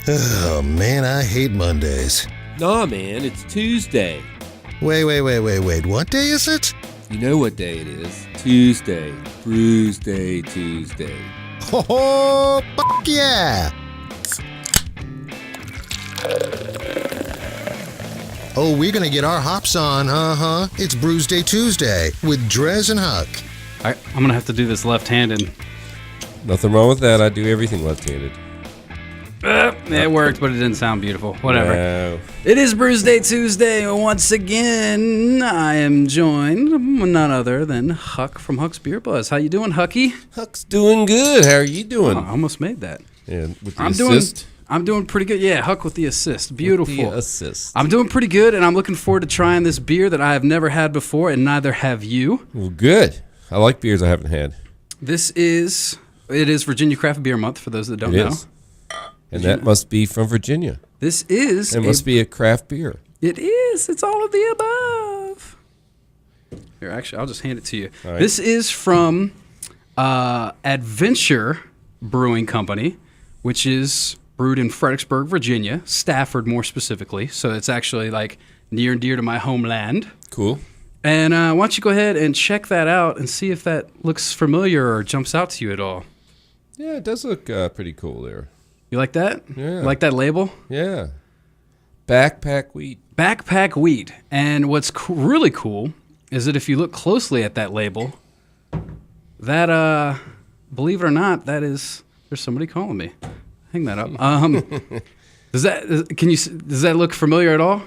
Oh, man, I hate Mondays. Nah, man, it's Tuesday. Wait. What day is it? You know what day it is. Tuesday. Brewsday Tuesday. Oh, fuck yeah! Oh, we're gonna get our hops on, It's Brewsday Tuesday with DreZ and Huck. I'm gonna have to do this left-handed. Nothing wrong with that. I do everything left-handed. It worked, but it didn't sound beautiful. Whatever. No. It is Brewsday Tuesday once again. I am joined none other than Huck from Huck's Beer Buzz. How you doing, Hucky? Huck's doing good. How are you doing? Oh, I almost made that. Yeah, with the assist? I'm doing pretty good. Yeah, Huck with the assist. Beautiful. With the assist. I'm doing pretty good, and I'm looking forward to trying this beer that I have never had before, and neither have you. Well, good. I like beers I haven't had. It is Virginia Craft Beer Month, for those that don't know. And that must be from Virginia. This is... It must be a craft beer. It is. It's all of the above. Here, actually, I'll just hand it to you. All right. This is from Adventure Brewing Company, which is brewed in Fredericksburg, Virginia, Stafford more specifically. So it's actually like near and dear to my homeland. Cool. And why don't you go ahead and check that out and see if that looks familiar or jumps out to you at all. Yeah, it does look pretty cool there. You like that? Yeah. You like that label? Yeah. Backpack wheat. Backpack wheat. And what's really cool is that if you look closely at that label, that, believe it or not, there's somebody calling me. Hang that up. Does that look familiar at all?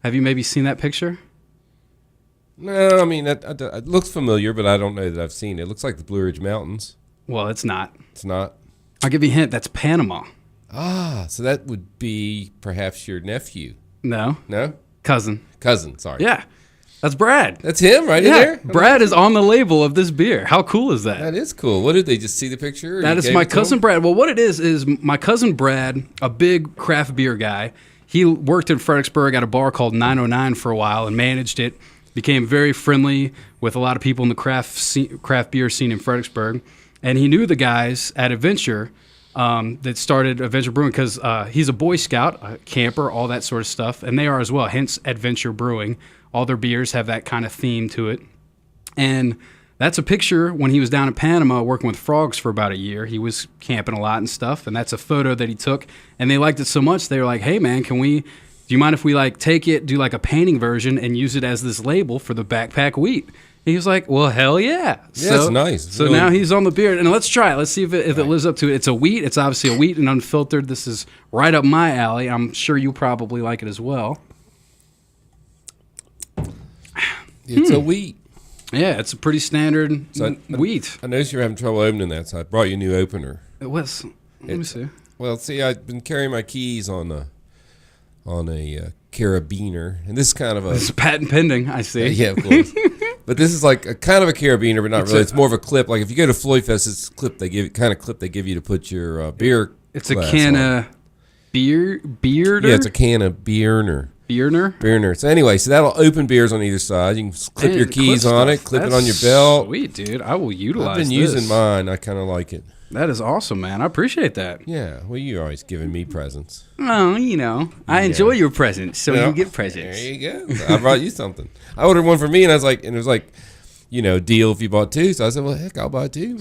Have you maybe seen that picture? No, I mean, it looks familiar, but I don't know that I've seen it. It looks like the Blue Ridge Mountains. Well, it's not. It's not? I'll give you a hint. That's Panama. Ah, so that would be perhaps your nephew. No. No? Cousin, sorry. Yeah. That's Brad. That's him right in there? Brad is on the label of this beer. How cool is that? That is cool. What did they just see the picture? That is my cousin Brad. Well, what it is my cousin Brad, a big craft beer guy. He worked in Fredericksburg at a bar called 909 for a while and managed it. Became very friendly with a lot of people in the craft beer scene in Fredericksburg. And he knew the guys at Adventure that started Adventure Brewing because he's a Boy Scout, a camper, all that sort of stuff. And they are as well, hence Adventure Brewing. All their beers have that kind of theme to it. And that's a picture when he was down in Panama working with frogs for about a year. He was camping a lot and stuff. And that's a photo that he took. And they liked it so much, they were like, hey, man, do you mind if we take it, do like a painting version and use it as this label for the backpack wheat? He was like, well, hell yeah. Yeah, it's nice. It's so really... now he's on the beer. And let's try it. Let's see if it lives up to it. It's a wheat. It's obviously a wheat and unfiltered. This is right up my alley. I'm sure you probably like it as well. It's a wheat. Yeah, it's a pretty standard wheat. I noticed you're having trouble opening that, so I brought you a new opener. It was. Let me see. Well, see, I've been carrying my keys on a carabiner, and this is kind of a... This is patent pending, I see. Yeah, of course. But this is like a kind of a carabiner, but not really. It's more of a clip. Like if you go to Floyd Fest, it's a clip they give you to put your beer. It's a can of beerner. Yeah, it's a can of beerner. Beerner. So anyway, so that'll open beers on either side. You can clip your keys on it, clip it on your belt. Sweet, dude. I will utilize this. I've been using mine. I kind of like it. That is awesome, man. I appreciate that. Yeah. Well, you're always giving me presents. Oh, I enjoy your presents, so you get presents. There you go. I brought you something. I ordered one for me, and I was like, and it was like, deal if you bought two. So I said, well, heck, I'll buy two.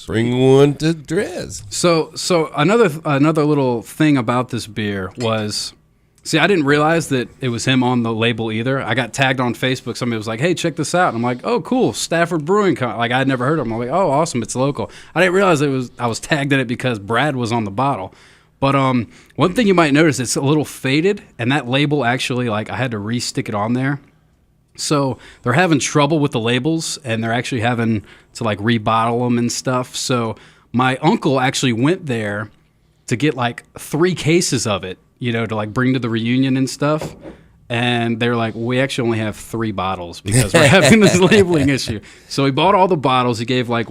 Bring one to DreZ. So another little thing about this beer was, see, I didn't realize that it was him on the label either. I got tagged on Facebook. Somebody was like, hey, check this out. And I'm like, oh, cool, Stafford Brewing. Like, I'd never heard of them. I'm like, oh, awesome, it's local. I didn't realize I was tagged in it because Brad was on the bottle. But one thing you might notice, it's a little faded, and that label actually, I had to re-stick it on there. So they're having trouble with the labels, and they're actually having to, rebottle them and stuff. So my uncle actually went there to get, 3 cases of it, to bring to the reunion and stuff. And they were like, we actually only have 3 bottles because we're having this labeling issue. So he bought all the bottles. He gave one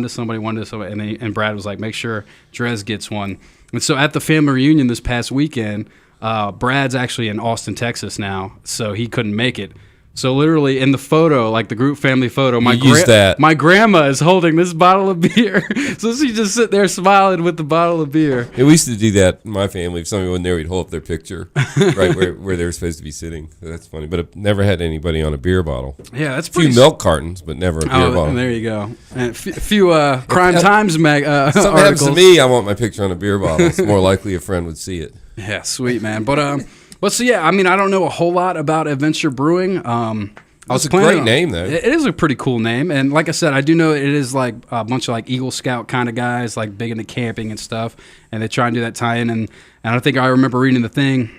to somebody, and Brad was like, make sure DreZ gets one. And so at the family reunion this past weekend, Brad's actually in Austin, Texas now, so he couldn't make it. So literally in the photo, like the group family photo, that. my grandma is holding this bottle of beer. So she just sit there smiling with the bottle of beer. Yeah, we used to do that in my family. If somebody wasn't there, we'd hold up their picture right where they were supposed to be sitting. So that's funny. But I've never had anybody on a beer bottle. Yeah, that's a few milk cartons, but never a beer bottle. There you go. And a few Crime Times something articles. happens to me, I want my picture on a beer bottle. It's more likely a friend would see it. Yeah, sweet, man. But so yeah, I mean, I don't know a whole lot about Adventure Brewing. It's a great name, though. It is a pretty cool name, and like I said, I do know it is like a bunch of like Eagle Scout kind of guys, like big into camping and stuff, and they try and do that tie-in. And I think I remember reading the thing,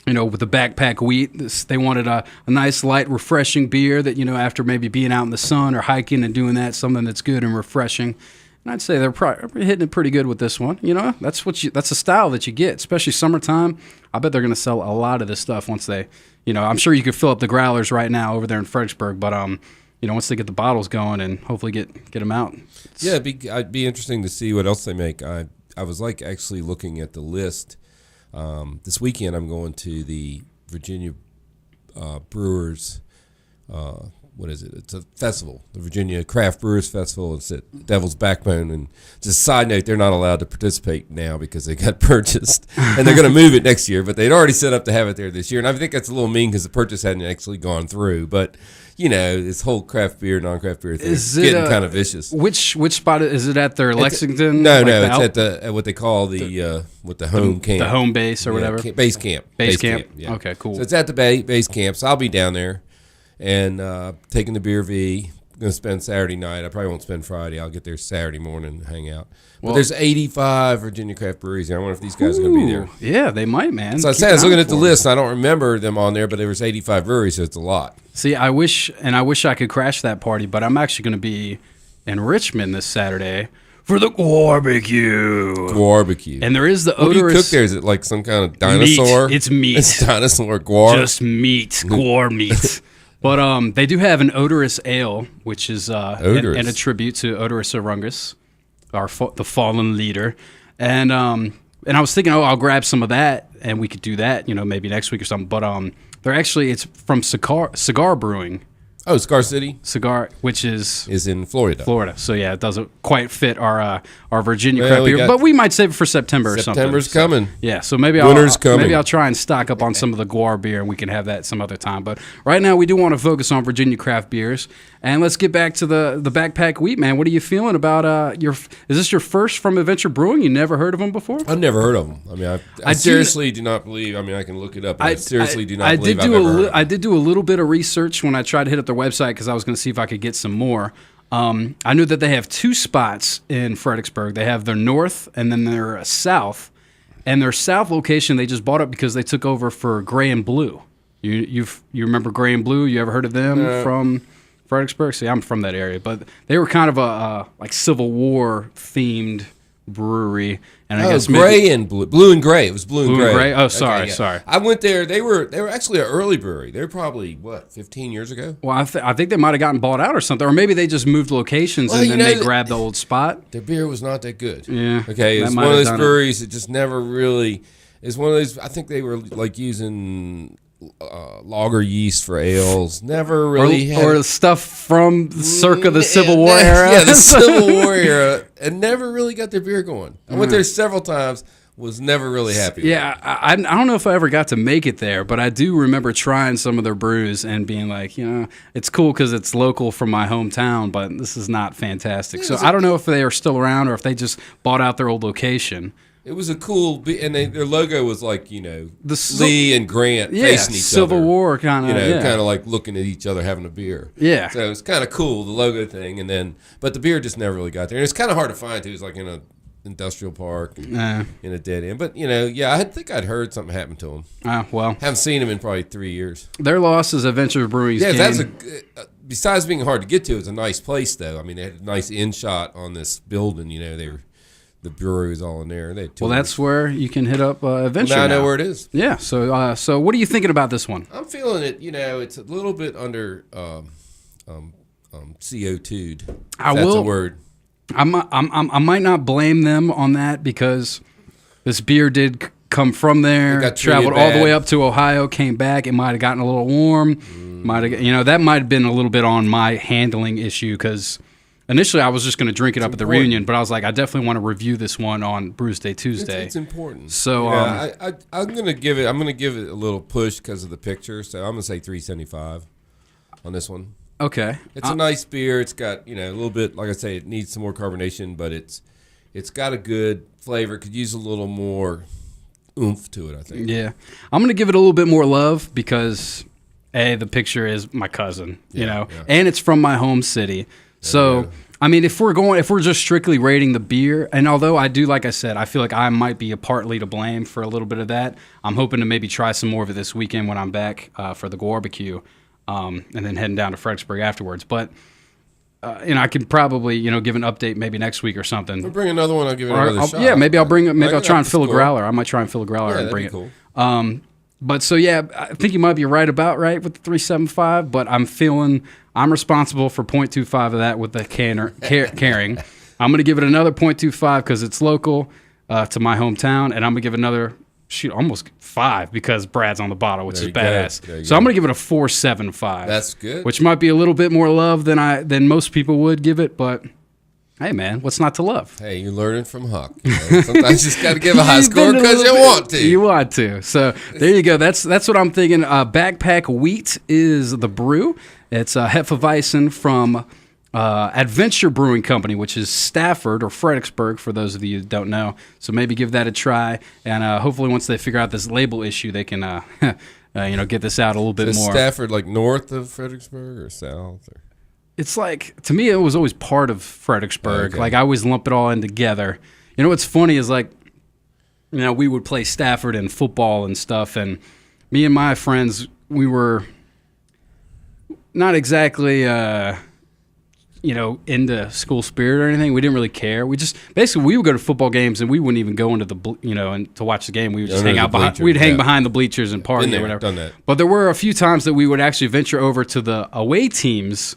with the backpack wheat, they wanted a nice, light, refreshing beer that after maybe being out in the sun or hiking and doing that, something that's good and refreshing. And I'd say they're probably hitting it pretty good with this one. That's the style that you get, especially summertime. I bet they're going to sell a lot of this stuff once they, I'm sure you could fill up the growlers right now over there in Fredericksburg, but once they get the bottles going and hopefully get them out. Yeah, it'd be interesting to see what else they make. I was actually looking at the list. This weekend I'm going to the Virginia Brewers. What is it? It's a festival, the Virginia Craft Brewers Festival. It's at Devil's Backbone. And just a side note, they're not allowed to participate now because they got purchased. And they're going to move it next year, but they'd already set up to have it there this year. And I think that's a little mean because the purchase hadn't actually gone through. But, this whole craft beer, non-craft beer thing is getting kind of vicious. Which spot is it at their Lexington? No, it's at what they call the home camp. The home base or whatever? Base camp. Base camp? Yeah. Okay, cool. So it's at the base camp, so I'll be down there. And taking the beer V. I'm going to spend Saturday night. I probably won't spend Friday. I'll get there Saturday morning and hang out. But there's 85 Virginia craft breweries here. I wonder if these guys are going to be there. Yeah, they might, man. So I was looking at the list. And I don't remember them on there, but there was 85 breweries, so it's a lot. See, I wish I could crash that party, but I'm actually going to be in Richmond this Saturday for the barbecue. And there is the odorous. What do you cook there? Is it like some kind of dinosaur? Meat. It's meat. It's dinosaur guar. Just meat, guar meat. But they do have an odorous ale, which is and a tribute to Odorous Arungus, the fallen leader. And I was thinking, I'll grab some of that, and we could do that, maybe next week or something. But it's from Cigar Brewing. Oh, Cigar City? Cigar, which is in Florida. Florida. So, yeah, it doesn't quite fit our Virginia craft beer. But we might save it for September or something. September's coming. Yeah, so maybe I'll try and stock up on some of the guar beer, and we can have that some other time. But right now, we do want to focus on Virginia craft beers. And let's get back to the backpack wheat, man. What are you feeling about is this your first from Adventure Brewing? You never heard of them before? I've never heard of them. I mean, I seriously do not believe. I mean, I can look it up. I seriously do not believe I've ever heard of them. I did do a little bit of research when I tried to hit up their website because I was going to see if I could get some more. I knew that they have two spots in Fredericksburg. They have their north and then their south. And their south location they just bought up because they took over for Gray and Blue. You remember Gray and Blue? You ever heard of them from Fredericksburg? See, I'm from that area, but they were kind of a like Civil War themed brewery. And I guess Gray and Blue and Gray. It was Blue and Gray. Oh, sorry, sorry. I went there. They were actually an early brewery. They were probably 15 years ago. Well, I think they might have gotten bought out or something, or maybe they just moved locations and then they grabbed the old spot. Their beer was not that good. Yeah. Okay, it's one of those breweries that just never really. It's one of those. I think they were like using lager yeast for ales. Never really or stuff from circa the Civil War era. Yeah, the Civil War era, and never really got their beer going. I went there several times. Was never really happy. Yeah, I don't know if I ever got to make it there, but I do remember trying some of their brews and being like, it's cool because it's local from my hometown, but this is not fantastic. So I don't know if they are still around or if they just bought out their old location. It was a cool, and their logo was like, Lee and Grant facing each Civil other. Civil War kind of, kind of like looking at each other having a beer. Yeah. So it was kind of cool, the logo thing, but the beer just never really got there. And it's kind of hard to find, too. It's like in a industrial park, in a dead end. But, I think I'd heard something happened to them. Well. Haven't seen them in probably 3 years. Their loss is Adventure Brewing's gain. That's besides being hard to get to, it's a nice place, though. I mean, they had a nice in shot on this building, the brewery was all in there. That's where you can hit up Adventure. Now I know where it is. Yeah. So what are you thinking about this one? I'm feeling it. It's a little bit under CO2'd. That's a word. I might not blame them on that because this beer did come from there, traveled all the way up to Ohio, came back. It might have gotten a little warm. That might have been a little bit on my handling issue because initially I was just going to drink it up at the reunion, but I was like, I definitely want to review this one on Brewsday Tuesday. It's important. So I'm gonna give it a little push because of the picture. So I'm gonna say 375 on this one. Okay, it's a nice beer. It's got a little bit, like I say, it needs some more carbonation, but it's got a good flavor. Could use a little more oomph to it, I think. Yeah, I'm gonna give it a little bit more love because the picture is my cousin, and it's from my home city. So, I mean, if we're just strictly rating the beer, and although I do, like I said, I feel like I might be partly to blame for a little bit of that. I'm hoping to maybe try some more of it this weekend when I'm back for the barbecue, and then heading down to Fredericksburg afterwards. But I can probably give an update maybe next week or something. We'll bring another one. I'll give it another shot. Yeah, maybe I'll try and fill a growler. I might try and fill a growler and bring it. Cool. But so yeah, I think you might be right with the 375. But I'm responsible for 0.25 of that with the carrying. I'm gonna give it another 0.25 because it's local to my hometown, and I'm gonna give another almost 5 because Brad's on the bottle, which is badass. So I'm gonna give it a 4.75. That's good. Which might be a little bit more love than most people would give it, but. Hey, man, what's not to love? Hey, you're learning from Huck. Sometimes you just got to give a high score because you want to. You want to. So there you go. That's what I'm thinking. Backpack Wheat is the brew. It's Hefeweizen from Adventure Brewing Company, which is Stafford or Fredericksburg, for those of you who don't know. So maybe give that a try. And hopefully once they figure out this label issue, they can get this out a little bit more. Stafford like north of Fredericksburg or south? Or? It's like, to me, it was always part of Fredericksburg. Okay. Like, I always lump it all in together. What's funny is, like, we would play Stafford and football and stuff, and me and my friends, we were not exactly, into school spirit or anything. We didn't really care. We would go to football games, and we wouldn't even go into and to watch the game. We would just hang out behind. We'd hang behind the bleachers and party or whatever. Done that. But there were a few times that we would actually venture over to the away teams'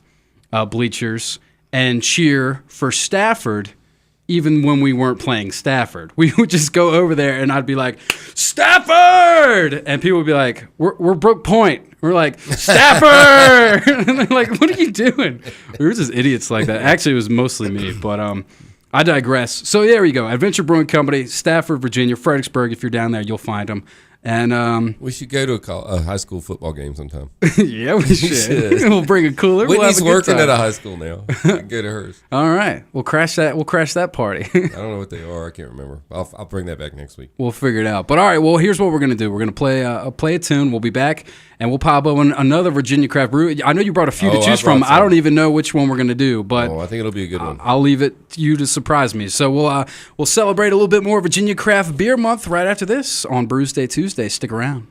bleachers and cheer for Stafford, even when we weren't playing Stafford. We would just go over there, and I'd be like, Stafford! And people would be like, we're Brook Point. We're like, Stafford! And they're like, what are you doing? We were just idiots like that. Actually, it was mostly me, but I digress. So there you go. Adventure Brewing Company, Stafford, Virginia, Fredericksburg. If you're down there, you'll find them. And we should go to a high school football game sometime. Yeah, we should. We'll bring a cooler. Whitney's working at a high school now. We can go to hers. All right, we'll crash that party. I don't know what they are. I can't remember. I'll bring that back next week. We'll figure it out. But all right, well, here's what we're gonna do. We're gonna play a tune. We'll be back, and we'll pop up another Virginia craft brew. I know you brought a few to choose from. I don't even know which one we're gonna do, but I think it'll be a good one. I'll leave it to you to surprise me. So we'll celebrate a little bit more Virginia Craft Beer Month right after this on Brewsday Tuesday. Stick around.